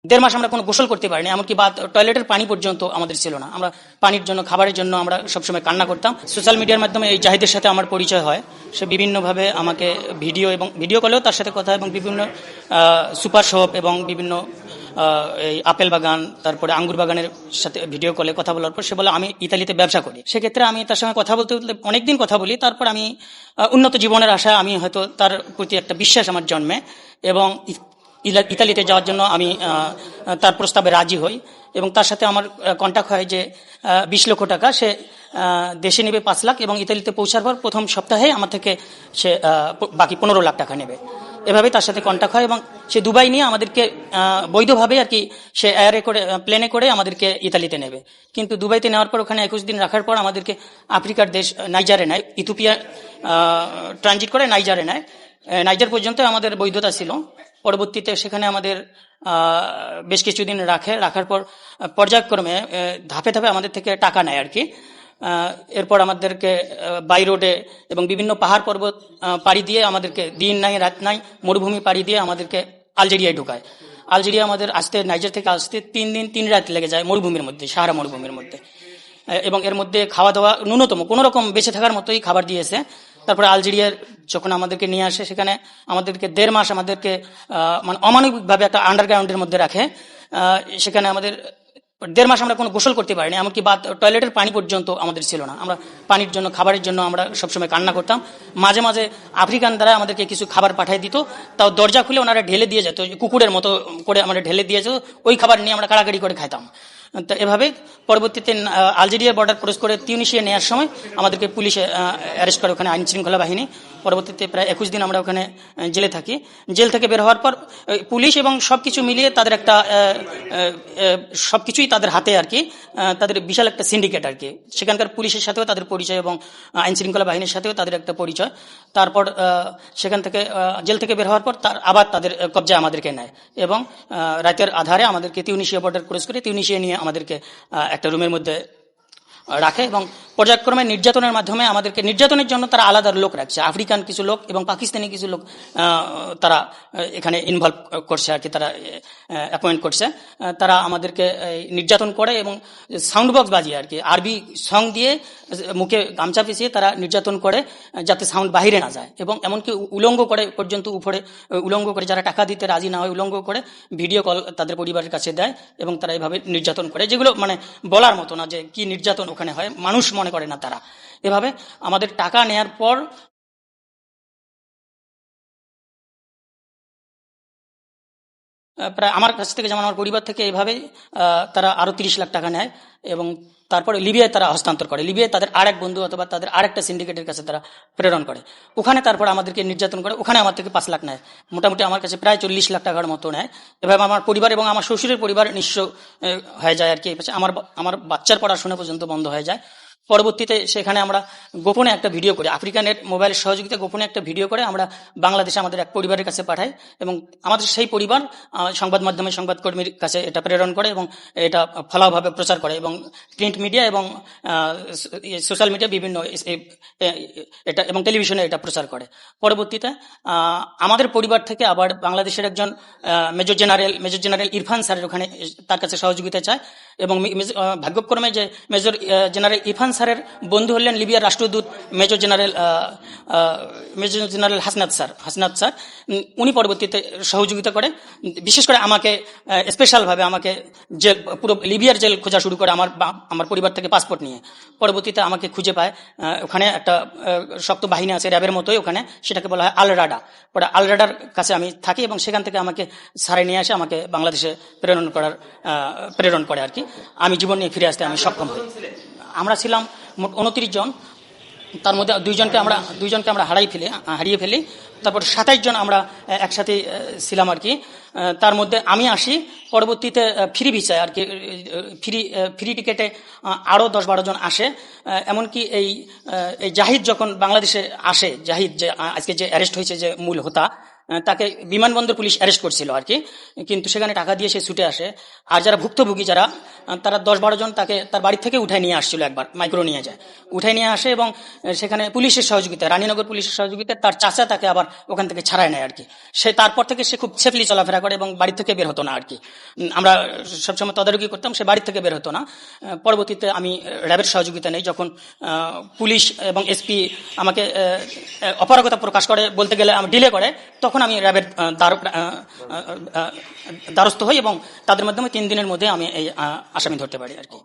দেড় মাস আমরা কোনো গোসল করতে পারিনি, এমনকি টয়লেটের পানি পর্যন্ত আমাদের ছিল না। আমরা পানির জন্য, খাবারের জন্য আমরা সবসময় কান্না করতাম। সোশ্যাল মিডিয়ার মাধ্যমে এই জাহিদের সাথে আমার পরিচয় হয়। সে বিভিন্নভাবে আমাকে ভিডিও কলেও তার সাথে কথা, এবং বিভিন্ন সুপার শপ এবং বিভিন্ন এই আপেল বাগান, তারপরে আঙ্গুর বাগানের সাথে ভিডিও কলে কথা বলার পর সে বলে আমি ইতালিতে ব্যবসা করি। সেক্ষেত্রে আমি তার সঙ্গে কথা বলতে বলতে অনেকদিন কথা বলি। তারপর আমি উন্নত জীবনের আশায় আমি হয়তো তার প্রতি একটা বিশ্বাস আমার জন্মে, এবং ইতালিতে যাওয়ার জন্য আমি তার প্রস্তাবে রাজি হই। এবং তার সাথে আমার কন্ট্যাক্ট হয় যে 20 লক্ষ টাকা সে দেশে নেবে, 5 লাখ, এবং ইতালিতে পৌঁছার পর প্রথম সপ্তাহে আমার থেকে সে বাকি 15 লাখ টাকা নেবে। এভাবেই তার সাথে কন্ট্যাক্ট হয়, এবং সে দুবাই নিয়ে আমাদেরকে বৈধভাবে আর কি সে প্লেনে করে আমাদেরকে ইতালিতে নেবে। কিন্তু দুবাইতে নেওয়ার পর ওখানে 21 দিন রাখার পর আমাদেরকে আফ্রিকার দেশ নাইজারে নেয়, ইথিওপিয়া ট্রানজিট করে নাইজারে নেয়। নাইজার পর্যন্ত আমাদের বৈধতা ছিল। পরবর্তীতে সেখানে আমাদের বেশ কিছুদিন রাখার পর পর্যায়ক্রমে ধাপে ধাপে আমাদের থেকে টাকা নেয় আর কি। এরপর আমাদেরকে বাই রোডে এবং বিভিন্ন পাহাড় পর্বত পাড়ি দিয়ে আমাদেরকে দিন নাই রাত নাই মরুভূমি পাড়ি দিয়ে আমাদেরকে আলজেরিয়ায় ঢুকায়। আলজেরিয়া আমাদের নাইজার থেকে আসতে 3 দিন 3 রাত লেগে যায় মরুভূমির মধ্যে, সাহারা মরুভূমির মধ্যে। এবং এর মধ্যে খাওয়া দাওয়া ন্যূনতম কোনো রকম বেঁচে থাকার মতোই খাবার দিয়েছে। তারপরে আলজেরিয়ার যখন আমাদেরকে নিয়ে আসে, সেখানে আমাদেরকে 1.5 মাস আমাদেরকে মানে অমানবিকভাবে একটা আন্ডারগ্রাউন্ডের মধ্যে রাখে। সেখানে আমাদের 1.5 মাস আমরা কোনো গোসল করতে পারিনি, এমনকি টয়লেটের পানি পর্যন্ত আমাদের ছিল না। আমরা পানির জন্য, খাবারের জন্য আমরা সবসময় কান্না করতাম। মাঝে মাঝে আফ্রিকান দ্বারা আমাদেরকে কিছু খাবার পাঠিয়ে দিত, তাও দরজা খুলে ওনারা ঢেলে দিয়ে যেত, কুকুরের মতো করে আমরা ঢেলে দিয়ে যেত। ওই খাবার নিয়ে আমরা কাড়াকাড়ি করে খাইতাম। তো এভাবে পরবর্তীতে আলজেরিয়ার বর্ডার ক্রস করে তিউনিসিয়া নেওয়ার সময় আমাদেরকে পুলিশে অ্যারেস্ট করে, ওখানে আইন শৃঙ্খলা বাহিনী। পরবর্তীতে প্রায় 21 দিন আমরা ওখানে জেলে থাকি। জেল থেকে বের হওয়ার পর পুলিশ এবং সবকিছু মিলিয়ে তাদের একটা সবকিছুই তাদের হাতে আর কি, তাদের বিশাল একটা সিন্ডিকেট আর কি। সেখানকার পুলিশের সাথেও তাদের পরিচয় এবং আইন শৃঙ্খলা বাহিনীর সাথেও তাদের একটা পরিচয়। তারপর সেখান থেকে জেল থেকে বের হওয়ার পর আবার তাদের কবজায় আমাদেরকে নেয়, এবং রাতের আধারে আমাদেরকে তিউনিসিয়া বর্ডার ক্রস করে তিউনিসিয়া নিয়ে আমাদেরকে একটা রুমের মধ্যে রাখে, এবং পর্যায়ক্রমে নির্যাতনের মাধ্যমে আমাদেরকে, নির্যাতনের জন্য তারা আলাদা লোক রাখছে, আফ্রিকান কিছু লোক এবং পাকিস্তানি কিছু লোক তারা এখানে ইনভলভ করছে আর কি, তারা অ্যাপয়েন্ট করছে। তারা আমাদেরকে নির্যাতন করে এবং সাউন্ড বক্স বাজিয়ে আর কি, আরবি সং দিয়ে মুখে গামছা পিছিয়ে তারা নির্যাতন করে যাতে সাউন্ড বাহিরে না যায়। এবং এমনকি উলঙ্গ করে পর্যন্ত, উপরে উলঙ্গ করে, যারা টাকা দিতে রাজি না হয় উলঙ্গ করে ভিডিও কল তাদের পরিবারের কাছে দেয়, এবং তারা এইভাবে নির্যাতন করে, যেগুলো মানে বলার মতো না যে কি নির্যাতন ওখানে হয়, মানুষ মনে করে না তারা। এভাবে আমাদের টাকা নেয়ার পর প্রায় আমার কাছ থেকে, যেমন আমার পরিবার থেকে এভাবে তারা আরো 30 লাখ টাকা নেয়, এবং তারপরে লিবিয়ায় তারা হস্তান্তর করে। লিবিয়ায় তাদের আরেক বন্ধু অথবা তাদের আরেকটা সিন্ডিকেটের কাছে তারা প্রেরণ করে। ওখানে তারপর আমাদেরকে নির্যাতন করে, ওখানে আমার থেকে 5 লাখ নেয়। মোটামুটি আমার কাছে প্রায় 40 লাখ টাকার মতো নেয়। এভাবে আমার পরিবার এবং আমার শ্বশুরের পরিবার নিঃস্ব হয়ে যায় আর কি। আমার বাচ্চার পড়াশোনা পর্যন্ত বন্ধ হয়ে যায়। পরবর্তীতে সেখানে আমরা গোপনে একটা ভিডিও করি, আফ্রিকানের মোবাইলের সহযোগিতা গোপনে একটা ভিডিও করে আমরা বাংলাদেশে আমাদের এক পরিবারের কাছে পাঠাই, এবং আমাদের সেই পরিবার সংবাদ মাধ্যমে সংবাদকর্মীর কাছে এটা প্রেরণ করে, এবং এটা ফলাভাবে প্রচার করে, এবং প্রিন্ট মিডিয়া এবং সোশ্যাল মিডিয়া বিভিন্ন এটা এবং টেলিভিশনে এটা প্রচার করে। পরবর্তীতে আমাদের পরিবার থেকে আবার বাংলাদেশের একজন মেজর জেনারেল ইরফান স্যারের ওখানে তার কাছে সহযোগিতা চায়, এবং ভাগ্যক্রমে যে মেজর জেনারেল ইরফান স্যারের বন্ধু হলেন লিবিয়ার রাষ্ট্রদূত মেজর জেনারেল হাসনাত স্যার। উনি পরবর্তীতে সহযোগিতা করে, বিশেষ করে আমাকে স্পেশালভাবে আমাকে জেল, পুরো লিবিয়ার জেল খোঁজা শুরু করে আমার পরিবার থেকে পাসপোর্ট নিয়ে। পরবর্তীতে আমাকে খুঁজে পায়, ওখানে একটা শক্ত বাহিনী আছে র্যাবের মতোই ওখানে, সেটাকে বলা হয় আলরাডা। পরে আলরাডার কাছে আমি থাকি, এবং সেখান থেকে আমাকে সারে নিয়ে আসে, আমাকে বাংলাদেশে প্রেরণ করে আর কি। আমি জীবন নিয়ে ফিরে আসতে আমি সক্ষম হই। আমরা ছিলাম মোট 29 জন, তার মধ্যে দুইজনকে আমরা হারিয়ে ফেলি। তারপর 27 জন আমরা একসাথে ছিলাম আর কি। তার মধ্যে আমি আসি পরবর্তীতে ফ্রি ভিসায় আর কি, ফ্রি টিকেটে আরও 10-12 জন আসে। এমনকি এই জাহিদ যখন বাংলাদেশে আসে, জাহিদ যে আজকে যে অ্যারেস্ট হয়েছে, যে মূল হোতা, তাকে বিমানবন্দর পুলিশ অ্যারেস্ট করছিল আর কি, কিন্তু সেখানে টাকা দিয়ে সে ছুটে আসে। আর যারা ভুক্তভোগী যারা, তারা 10-12 জন তাকে তার বাড়ি থেকে উঠায় নিয়ে আসছিল, একবার মাইক্রো নিয়ে যায়, উঠায় নিয়ে আসে এবং সেখানে পুলিশের সহযোগিতায়, রানীনগর পুলিশের সহযোগিতায় তার চাচা তাকে আবার ওখান থেকে ছাড়ায় নেয় আর কি। সে তারপর থেকে সে খুব সেফলি চলাফেরা করে এবং বাড়ি থেকে বের হতো না আর কি। আমরা সবসময় তদারকি করতাম, সে বাড়ি থেকে বের হতো না। পরবর্তীতে আমি র্যাবের সহযোগিতা নেই, যখন পুলিশ এবং এসপি আমাকে অপারগতা প্রকাশ করে, বলতে গেলে আমি ডিলে করে, তখন আমি র্যাবের দ্বারস্থ হই এবং তাদের মাধ্যমে 3 দিনের মধ্যে আমি এই আসামি ধরতে পারি আর কি।